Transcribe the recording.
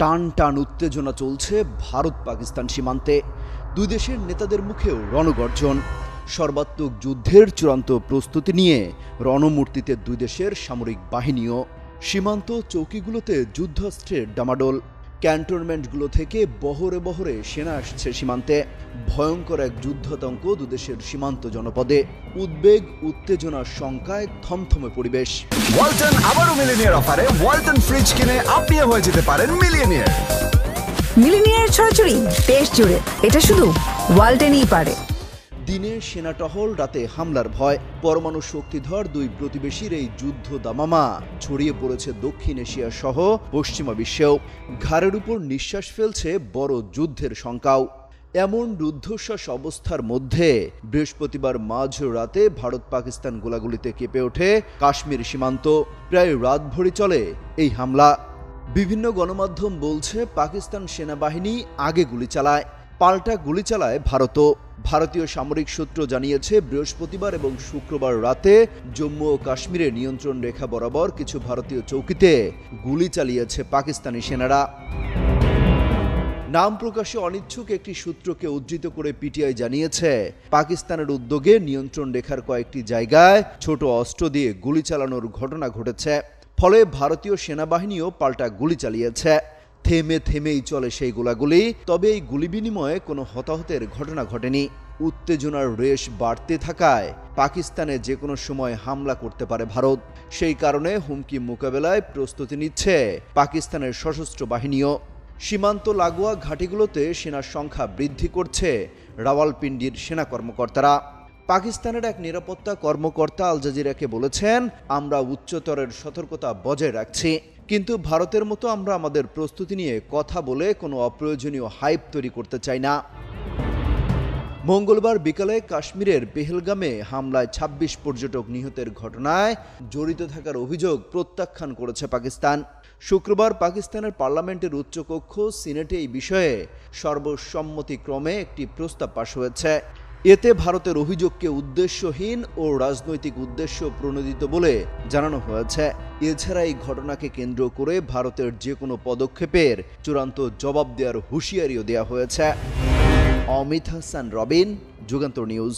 টান টান উত্তেজনা চলছে ভারত পাকিস্তান সীমান্তে। দুই দেশের নেতাদের মুখেও রণগর্জন। সর্বাত্মক যুদ্ধের চূড়ান্ত প্রস্তুতি নিয়ে রণমূর্তিতে দুই দেশের সামরিক বাহিনীও। সীমান্ত চৌকিগুলোতে যুদ্ধাস্ত্রের ডামাডোল। ক্যান্টনমেন্টগুলো থেকে বহরে বহরে সেনা আসছে সীমান্তে। ভয়ঙ্কর এক যুদ্ধাতঙ্ক দুদেশের সীমান্ত জনপদে। উদ্বেগ, উত্তেজনার শঙ্কায় থমথমে পরিবেশ। ওয়ালটন আবারও মিলিনিয়ার অফারে ওয়ালটন ফ্রিজ কিনে আপনিও হয়ে যেতে পারেন মিলিয়নিয়ার। মিলিনিয়ার ছড়াছড়ি দেশ জুড়ে, এটা শুধু ওয়ালটনই পারে। দিনে সেনা টহল, রাতে হামলার ভয়। পরমাণু শক্তিধর দুই প্রতিবেশীর এই যুদ্ধ দামামা ছড়িয়ে পড়েছে দক্ষিণ এশিয়া সহ পশ্চিমা বিশ্বেও। ঘাড়ের উপর নিঃশ্বাস ফেলছে বড় যুদ্ধের শঙ্কাও। এমন রুদ্ধশ্বাস অবস্থার মধ্যে বৃহস্পতিবার মাঝ রাতে ভারত পাকিস্তান গোলাগুলিতে কেঁপে ওঠে কাশ্মীর সীমান্ত। প্রায় রাতভরি চলে এই হামলা। বিভিন্ন গণমাধ্যম বলছে পাকিস্তান সেনাবাহিনী আগে গুলি চালায়, পাল্টা গুলি চালায় ভারতও। ভারতীয় সামরিক সূত্র জানিয়েছে বৃহস্পতিবার এবং শুক্রবার রাতে জম্মু ও কাশ্মীরে নিয়ন্ত্রণ রেখা বরাবর কিছু ভারতীয় চৌকিতে গুলি চালিয়েছে পাকিস্তানি সেনারা। নাম প্রকাশে অনিচ্ছুক একটি সূত্রকে উদ্ধৃত করে পিটিআই জানিয়েছে, পাকিস্তানের উদ্যোগে নিয়ন্ত্রণ রেখার কয়েকটি জায়গায় ছোট অস্ত্র দিয়ে গুলি চালানোর ঘটনা ঘটেছে। ফলে ভারতীয় সেনাবাহিনীও পাল্টা গুলি চালিয়েছে। থেমে থেমেই চলে সেই গোলাগুলি। তবে এই গুলি বিনিময়ে কোনো হতাহতের ঘটনা ঘটেনি। উত্তেজনার রেশ বাড়তে থাকায় পাকিস্তানে যে কোনো সময় হামলা করতে পারে ভারত। সেই কারণে হুমকি মোকাবেলায় প্রস্তুতি নিচ্ছে পাকিস্তানের সশস্ত্র বাহিনীও। সীমান্ত লাগোয়া ঘাঁটিগুলোতে সেনার সংখ্যা বৃদ্ধি করছে রাওয়ালপিন্ডির সেনা কর্মকর্তারা। পাকিস্তানের এক নিরাপত্তা কর্মকর্তা আল জাজিরাকে বলেছেন, আমরা উচ্চতরের সতর্কতা বজায় রাখছি, কিন্তু ভারতের মতো আমরা আমাদের প্রস্তুতি নিয়ে কথা বলে কোনো অপ্রয়োজনীয় হাইপ তৈরি করতে চাই না। মঙ্গলবার বিকালে কাশ্মীরের পেহেলগামে হামলায় ২৬ পর্যটক নিহতের ঘটনায় জড়িত থাকার অভিযোগ প্রত্যাখ্যান করেছে পাকিস্তান। শুক্রবার পাকিস্তানের পার্লামেন্টের উচ্চকক্ষ সিনেটে এই বিষয়ে সর্বসম্মতিক্রমে একটি প্রস্তাব পাশ হয়েছে। এতে ভারতের অভিযোগকে উদ্দেশ্যহীন ও রাজনৈতিক উদ্দেশ্য প্রণোদিত বলে জানানো হয়েছে। এছাড়া এই ঘটনাকে কেন্দ্র করে ভারতের যে কোনো পদক্ষেপের চূড়ান্ত জবাব দেওয়ার হুঁশিয়ারিও দেওয়া হয়েছে। অমিত হাসান রবিন, যুগান্তর নিউজ।